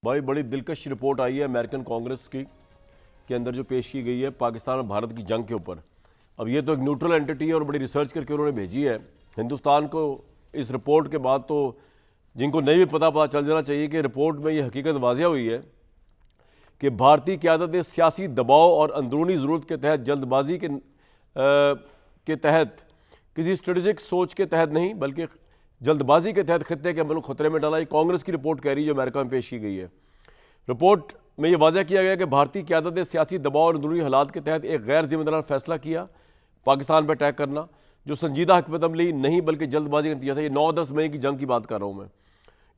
भाई बड़ी दिलकश रिपोर्ट आई है अमेरिकन कांग्रेस की के अंदर जो पेश की गई है पाकिस्तान और भारत की जंग के ऊपर। अब ये तो एक न्यूट्रल एंटिटी है और बड़ी रिसर्च करके उन्होंने भेजी है हिंदुस्तान को। इस रिपोर्ट के बाद तो जिनको नहीं भी पता चल जाना चाहिए कि रिपोर्ट में ये हकीकत वाजिया हुई है कि भारतीय क़यादत ने सियासी दबाव और अंदरूनी ज़रूरत के तहत जल्दबाजी के तहत किसी स्ट्रेटजिक सोच के तहत नहीं बल्कि जल्दबाजी के तहत खत्ते के अमल को खतरे में डाला। ये कांग्रेस की रिपोर्ट कह रही है जो अमेरिका में पेश की गई है। रिपोर्ट में ये वाज़ह किया गया कि भारतीय क़यादत ने सियासी दबाव और अंदरूनी हालात के तहत एक गैर जिम्मेदाराना फैसला किया पाकिस्तान पर अटैक करना, जो संजीदा हिकमत अमली नहीं बल्कि जल्दबाजी का नतीजा था। ये 9-10 मई की जंग की बात कर रहा हूँ मैं।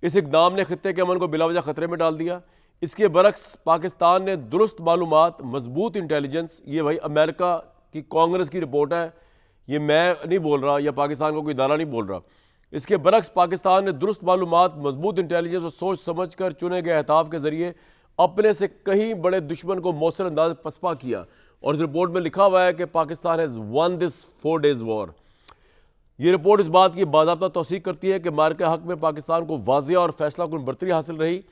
इस इकदाम ने खत्ते के अमन को बिलावजह खतरे में डाल दिया। इसके बरक्स पाकिस्तान ने दुरुस्त मालूमात, मजबूत इंटेलिजेंस, ये भाई अमेरिका की कांग्रेस की रिपोर्ट है, ये मैं नहीं बोल रहा या पाकिस्तान का कोई इदारा नहीं बोल रहा। इसके बरक्स पाकिस्तान ने दुरुस्त मालूमात, मजबूत इंटेलिजेंस और सोच समझ कर चुने गए अहदाफ के जरिए अपने से कहीं बड़े दुश्मन को मौसर अंदाज पसपा किया। और इस रिपोर्ट में लिखा हुआ है कि Pakistan has one this 4 days war. ये रिपोर्ट इस बात की बाज़ाब्ता तौसीक करती है कि मार्के हक में पाकिस्तान को वाज़िया और फैसला कुन बरतरी हासिल रही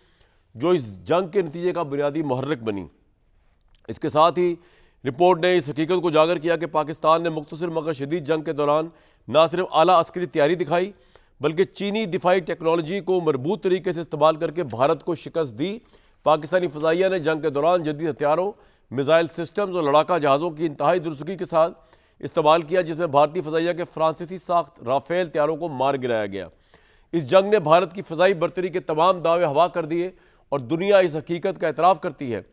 जो इस जंग के नतीजे का बुनियादी मुहर्रिक बनी। इसके साथ ही रिपोर्ट ने इस हकीकत को उजागर किया कि पाकिस्तान ने मुख्तसर मगर शदीद जंग के दौरान न सिर्फ आला अस्करी तैयारी दिखाई बल्कि चीनी दिफाई टेक्नोलॉजी को मरबूत तरीके से इस्तेमाल करके भारत को शिकस्त दी। पाकिस्तानी फ़ज़ाइया ने जंग के दौरान जदीद हथियारों, मिसाइल सिस्टम्स और लड़ाका जहाज़ों की इंतहाई दुरुस्तगी के साथ इस्तेमाल किया, जिसमें भारतीय फ़ज़ाइया के फ्रांसीसी साख्त राफेल तैयारों को मार गिराया गया। इस जंग ने भारत की फ़ज़ाई बरतरी के तमाम दावे हवा कर दिए और दुनिया इस हकीकत का एतराफ़ करती है।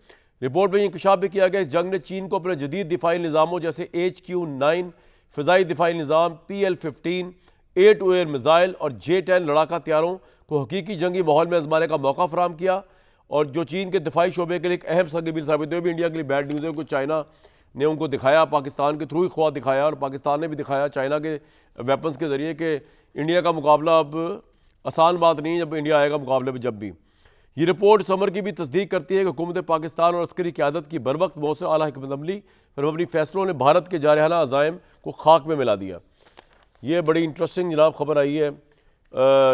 रिपोर्ट में इंकशाफ भी किया गया इस जंग ने चीन को अपने जदीद दिफाई निज़ामों जैसे HQ-9 फ़ज़ाई दिफाई निज़ाम, PL-15 air to air missile और J-10 लड़ाका तैयारों को हकीकी जंगी माहौल में आजमाने का मौका फराम किया, और जो चीन के दिफाई शोबे के लिए एक अहम सरगर्मी साबित हुए। भी इंडिया के लिए बैड न्यूज़ है कि चाइना ने उनको दिखाया, पाकिस्तान के थ्रू ही ख्वाह दिखाया, और पाकिस्तान ने भी दिखाया चाइना के वेपन्स के ज़रिए कि इंडिया का मुकाबला अब आसान बात नहीं है जब इंडिया आएगा मुकाबले में। जब भी ये रिपोर्ट समर की भी तस्दीक करती है कि हुकूमत पाकिस्तान और अस्करी क़यादत की बर वक्त मौसर आला हिकमत अमली और अपनी फ़ैसलों ने भारत के जारहाना अज़ाइम को खाक में मिला दिया। ये बड़ी इंटरेस्टिंग जनाब खबर आई है,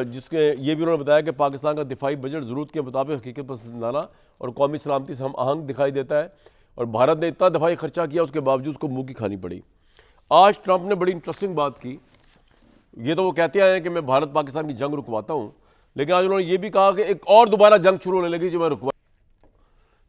जिसके ये भी उन्होंने बताया कि पाकिस्तान का दिफाई बजट ज़रूरत के मुताबिक हकीकत पसंदाना और कौमी सलामती से हम आहंग दिखाई देता है, और भारत ने इतना दफाई खर्चा किया उसके बावजूद उसको मुँह की खानी पड़ी। आज ट्रंप ने बड़ी इंटरेस्टिंग बात की। ये तो वो कहते आए हैं कि मैं भारत पाकिस्तान की जंग रुकवाता हूँ, लेकिन आज उन्होंने ये भी कहा कि एक और दोबारा जंग शुरू होने लगी जो मैं रुकवा।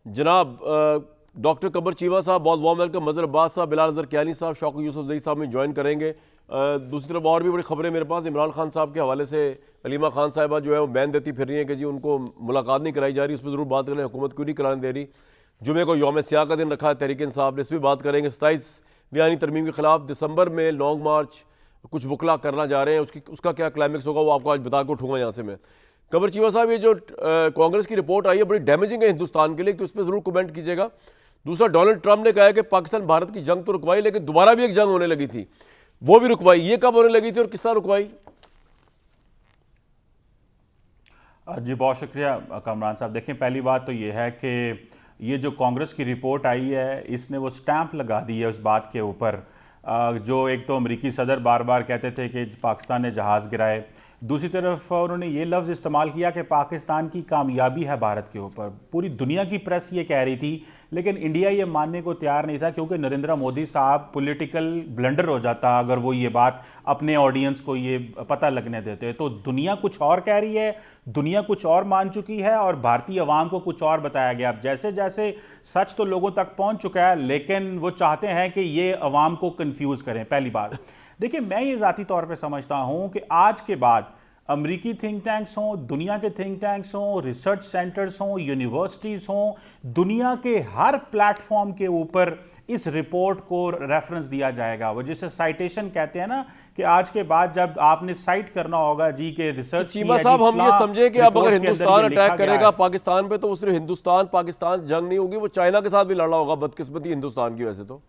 जनाब डॉक्टर कमर चीमा साहब, बहुत वार्म वेलकम। मज़हर अब्बास साहब, बिलाल अज़हर कियानी साहब, शौकत यूसुफ ज़ई साहब में ज्वाइन करेंगे। दूसरी तरफ और भी बड़ी खबरें मेरे पास इमरान खान साहब के हवाले से। अलीमा खान साहिबा जो है वो बैन देती फिर रही है कि जी उनको मुलाकात नहीं कराई जा रही, उस पर ज़रूर बात करें, हुकूमत क्यों नहीं कराने दे रही। जुमे को यौम सियाह का दिन रखा है तहरीक इंसाफ ने, इस पर बात करेंगे। 27 बयानी तरमीम के खिलाफ दिसंबर में लॉन्ग मार्च कुछ वकला करना जा रहे हैं, उसका क्या क्लाइमेक्स होगा वो आपको आज बता के उठूँगा यहाँ से मैं। कमर चीमा साहब, ये जो कांग्रेस की रिपोर्ट आई है बड़ी डैमेजिंग है हिंदुस्तान के लिए, तो इस पर ज़रूर कमेंट कीजिएगा। दूसरा, डोनाल्ड ट्रंप ने कहा है कि पाकिस्तान भारत की जंग तो रुकवाई लेकिन दोबारा भी एक जंग होने लगी थी, वो भी रुकवाई। ये कब होने लगी थी और किस तरह रुकवाई? जी बहुत शुक्रिया कामरान साहब। देखें, पहली बात तो ये है कि ये जो कांग्रेस की रिपोर्ट आई है इसने वो स्टैंप लगा दी है उस बात के ऊपर जो एक तो अमेरिकी सदर बार बार कहते थे कि पाकिस्तान ने जहाज़ गिराए, दूसरी तरफ उन्होंने ये लफ्ज़ इस्तेमाल किया कि पाकिस्तान की कामयाबी है भारत के ऊपर। पूरी दुनिया की प्रेस ये कह रही थी, लेकिन इंडिया ये मानने को तैयार नहीं था क्योंकि नरेंद्र मोदी साहब पॉलिटिकल ब्लंडर हो जाता अगर वो ये बात अपने ऑडियंस को ये पता लगने देते। तो दुनिया कुछ और कह रही है, दुनिया कुछ और मान चुकी है और भारतीय अवाम को कुछ और बताया गया। अब जैसे जैसे सच तो लोगों तक पहुँच चुका है, लेकिन वो चाहते हैं कि ये अवाम को कन्फ्यूज़ करें। पहली बात देखिए, मैं ये ज़ाती तौर पे समझता हूं कि आज के बाद अमेरिकी थिंक टैंक्स हों, दुनिया के थिंक टैंक्स हों, रिसर्च सेंटर्स हों, यूनिवर्सिटीज़ हों, दुनिया के हर प्लेटफॉर्म के ऊपर इस रिपोर्ट को रेफरेंस दिया जाएगा। वो जिसे साइटेशन कहते हैं ना, कि आज के बाद जब आपने साइट करना होगा जी के रिसर्च। चीमा साहब, हम ये समझे कि अब अगर हिंदुस्तान अटैक करेगा पाकिस्तान पे तो वो सिर्फ हिंदुस्तान पाकिस्तान जंग नहीं होगी, वो चाइना के साथ भी लड़ा होगा, बदकिस्मती हिंदुस्तान की वैसे तो।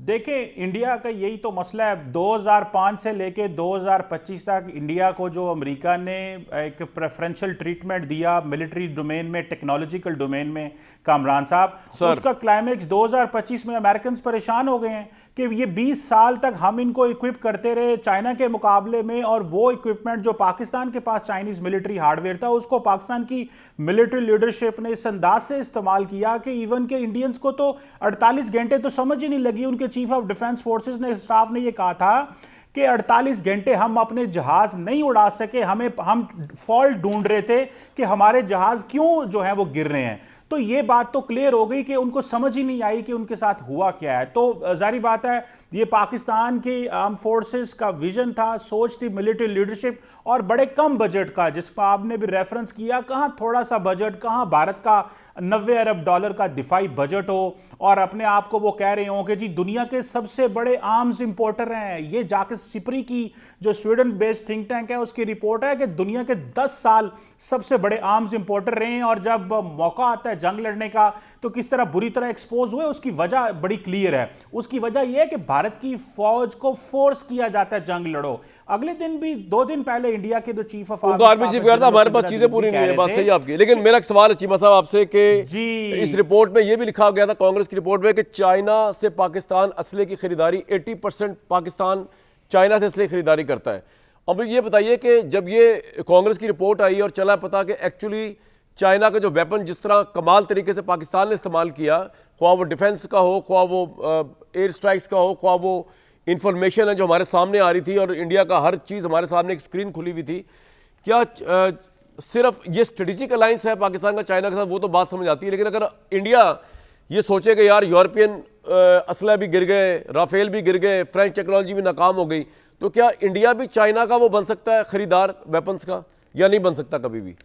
देखें, इंडिया का यही तो मसला है। 2005 से लेके 2025 तक इंडिया को जो अमेरिका ने एक प्रेफरेंशियल ट्रीटमेंट दिया मिलिट्री डोमेन में, टेक्नोलॉजिकल डोमेन में, कामरान साहब, उसका क्लाइमेक्स 2025 में अमेरिकन परेशान हो गए हैं कि ये 20 साल तक हम इनको इक्विप करते रहे चाइना के मुकाबले में, और वो इक्विपमेंट जो पाकिस्तान के पास चाइनीज मिलिट्री हार्डवेयर था उसको पाकिस्तान की मिलिट्री लीडरशिप ने इस अंदाज से इस्तेमाल किया कि इवन के इंडियंस को तो 48 घंटे तो समझ ही नहीं लगी। उनके चीफ ऑफ डिफेंस फोर्सेस ने, स्टाफ ने ये कहा था कि 48 घंटे हम अपने जहाज नहीं उड़ा सके, हम फॉल्ट ढूंढ रहे थे कि हमारे जहाज क्यों जो है वो गिर रहे हैं। तो ये बात तो क्लियर हो गई कि उनको समझ ही नहीं आई कि उनके साथ हुआ क्या है। तो जारी बात है ये पाकिस्तान के आर्म फोर्सेस का विजन था, सोच थी, मिलिट्री लीडरशिप, और बड़े कम बजट का, जिसका आपने भी रेफरेंस किया, कहां थोड़ा सा बजट, कहां भारत का 90 अरब डॉलर का दिफाई बजट हो, और अपने आप को वो कह रहे हो कि जी दुनिया के सबसे बड़े आर्म्स इंपोर्टर हैं। ये जाके सिपरी की जो स्वीडन बेस्ड थिंक टैंक है उसकी रिपोर्ट है कि दुनिया के 10 साल सबसे बड़े आर्म्स इंपोर्टर रहे हैं, और जब मौका आता है जंग लड़ने का तो किस तरह बुरी तरह एक्सपोज हुए उसकी वजह बड़ी क्लियर है। उसकी वजह यह है कि भारत की फौज को फोर्स किया जाता है जंग लड़ो। अगले दिन भी 2 दिन पहले इंडिया के जो चीफ ऑफ आर्मी चीफ कह रहा था हमारे पास चीजें पूरी नहीं है, बात सही आपकी। लेकिन मेरा एक सवाल है चीमा साहब आपसे कि इस रिपोर्ट में यह भी लिखा गया था कांग्रेस की रिपोर्ट में कि चाइना से पाकिस्तान असले की खरीदारी 80% पाकिस्तान चाइना से असले खरीदारी करता है। अब ये बताइए कि जब ये कांग्रेस की रिपोर्ट आई और चला पता कि एक्चुअली चाइना का जो वेपन जिस तरह कमाल तरीके से पाकिस्तान ने इस्तेमाल किया, ख्वाह वो डिफेंस का हो, ख्वाह वो एयर स्ट्राइक्स का हो, ख्वाह वो इंफॉर्मेशन है जो हमारे सामने आ रही थी, और इंडिया का हर चीज़ हमारे सामने एक स्क्रीन खुली हुई थी। क्या सिर्फ ये स्ट्रेटेजिक अलायंस है पाकिस्तान का चाइना के साथ, वो तो बात समझ आती है, लेकिन अगर इंडिया ये सोचे कि यार यूरोपियन असला भी गिर गए, राफेल भी गिर गए, फ्रेंच टेक्नोलॉजी भी नाकाम हो गई, तो क्या इंडिया भी चाइना का वो बन सकता है खरीदार वेपन्स का, या नहीं बन सकता कभी भी?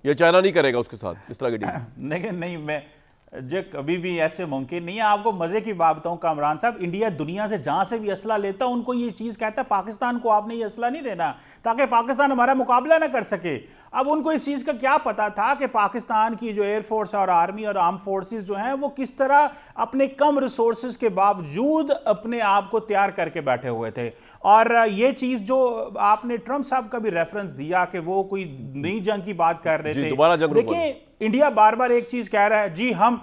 ये चाइना नहीं करेगा उसके साथ इस तरह की डील? लेकिन नहीं, मैं जो कभी भी ऐसे मुमकिन नहीं है। आपको मजे की बात बताऊं कामरान साहब, इंडिया दुनिया से जहां से भी असला लेता उनको ये चीज कहता है पाकिस्तान को आपने ये असला नहीं देना ताकि पाकिस्तान हमारा मुकाबला ना कर सके। अब उनको इस चीज का क्या पता था कि पाकिस्तान की जो एयरफोर्स और आर्मी और आर्म फोर्सेस जो हैं वो किस तरह अपने कम रिसोर्सेज के बावजूद अपने आप को तैयार करके बैठे हुए थे। और ये चीज जो आपने ट्रंप साहब का भी रेफरेंस दिया कि वो कोई नई जंग की बात कर रहे थे, दोबारा जंग, देखिए इंडिया बार बार एक चीज कह रहा है जी, हम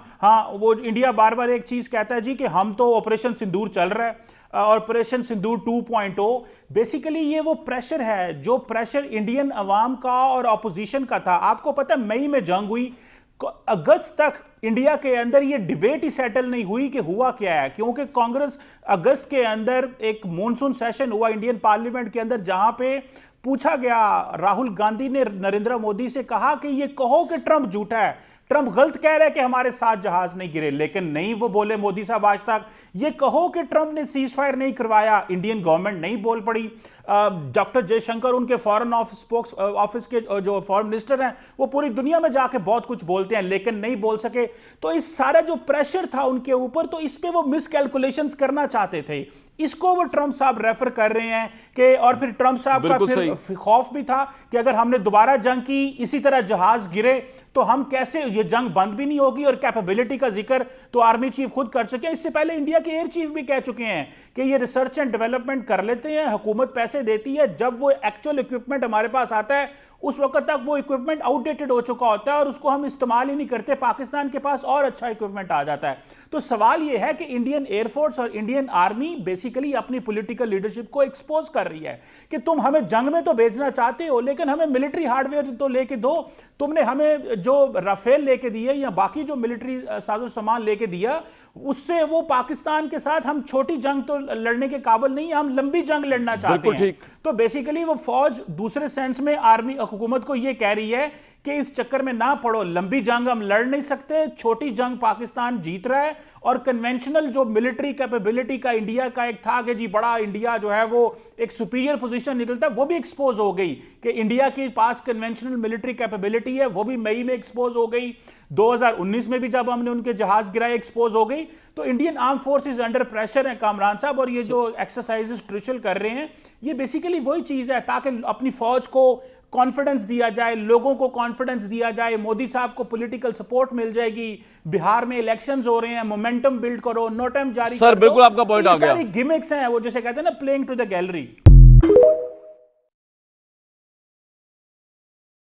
वो इंडिया बार बार एक चीज कहता है जी कि हम तो ऑपरेशन सिंदूर चल रहा है, ऑपरेशन सिंदूर 2.0। बेसिकली ये वो प्रेशर है जो प्रेशर इंडियन अवाम का और ऑपोजिशन का था। आपको पता है मई में जंग हुई, अगस्त तक इंडिया के अंदर ये डिबेट ही सेटल नहीं हुई कि हुआ क्या है, क्योंकि कांग्रेस अगस्त के अंदर एक मॉनसून सेशन हुआ इंडियन पार्लियामेंट के अंदर जहां पे पूछा गया, राहुल गांधी ने नरेंद्र मोदी से कहा कि ये कहो कि ट्रंप झूठा है, ट्रंप गलत कह रहा है कि हमारे 7 जहाज नहीं गिरे, लेकिन नहीं वो बोले मोदी साहब आज तक। ये कहो कि ट्रंप ने सीज फायर नहीं करवाया, इंडियन गवर्नमेंट नहीं बोल पड़ी। डॉक्टर जयशंकर उनके फॉरेन ऑफिस के जो फॉरेन मिनिस्टर हैं वो पूरी दुनिया में जाके बहुत कुछ बोलते हैं लेकिन नहीं बोल सके। तो इस सारा जो प्रेशर था उनके ऊपर, तो इस पे वो मिसकैलकुलेशंस करना चाहते थे, इसको वो ट्रंप साहब रेफर कर रहे हैं कि, और फिर ट्रंप साहब का फिर खौफ भी था कि अगर हमने दोबारा जंग की, इसी तरह जहाज गिरे तो हम कैसे, ये जंग बंद भी नहीं होगी। और कैपेबिलिटी का जिक्र तो आर्मी चीफ खुद कर चुके हैं, इससे पहले इंडिया के एयर चीफ भी कह चुके हैं कि ये रिसर्च एंड डेवलपमेंट कर लेते हैं, हुकूमत पैसे देती है, जब वो एक्चुअल इक्विपमेंट हमारे पास आता है उस वक्त तक वो इक्विपमेंट आउटडेटेड हो चुका होता है और उसको हम इस्तेमाल ही नहीं करते, पाकिस्तान के पास और अच्छा इक्विपमेंट आ जाता है। तो सवाल ये है कि इंडियन एयरफोर्स और इंडियन आर्मी बेसिकली अपनी पॉलिटिकल लीडरशिप को एक्सपोज कर रही है कि तुम हमें जंग में तो भेजना चाहते हो लेकिन हमें मिलिट्री हार्डवेयर तो लेके दो। तुमने हमें जो राफेल लेके दिए या बाकी जो मिलिट्री साजो सामान लेके दिया, उससे वो पाकिस्तान के साथ हम छोटी जंग तो लड़ने के काबिल नहीं है, हम लंबी जंग लड़ना चाहते हैं। तो बेसिकली वो फौज दूसरे सेंस में आर्मी हुकूमत को ये कह रही है कि इस चक्कर में ना पड़ो, लंबी जंग हम लड़ नहीं सकते, छोटी जंग पाकिस्तान जीत रहा है। और कन्वेंशनल जो मिलिट्री कैपेबिलिटी का इंडिया का एक था कि जी बड़ा इंडिया जो है वो एक सुपीरियर पोजीशन निकलता है, वो भी एक्सपोज हो गई कि इंडिया के पास कन्वेंशनल मिलिट्री कैपेबिलिटी है, वो भी मई में एक्सपोज हो गई। 2019 में भी जब हमने उनके जहाज गिराए एक्सपोज हो गई। तो Indian arm forces under pressure है कामरान साहब, और ये जो एक्सरसाइजेस ट्रिशल कर रहे हैं ये बेसिकली वही चीज है ताकि अपनी फौज को कॉन्फिडेंस दिया जाए, लोगों को कॉन्फिडेंस दिया जाए, मोदी साहब को पॉलिटिकल सपोर्ट मिल जाएगी, बिहार में इलेक्शंस हो रहे हैं, मोमेंटम बिल्ड करो, नो टाइम जारी सर बिल्कुल आपका पॉइंट आ गया। सारी गिमिक्स हैं, वो जैसे कहते हैं ना प्लेइंग टू द गैलरी।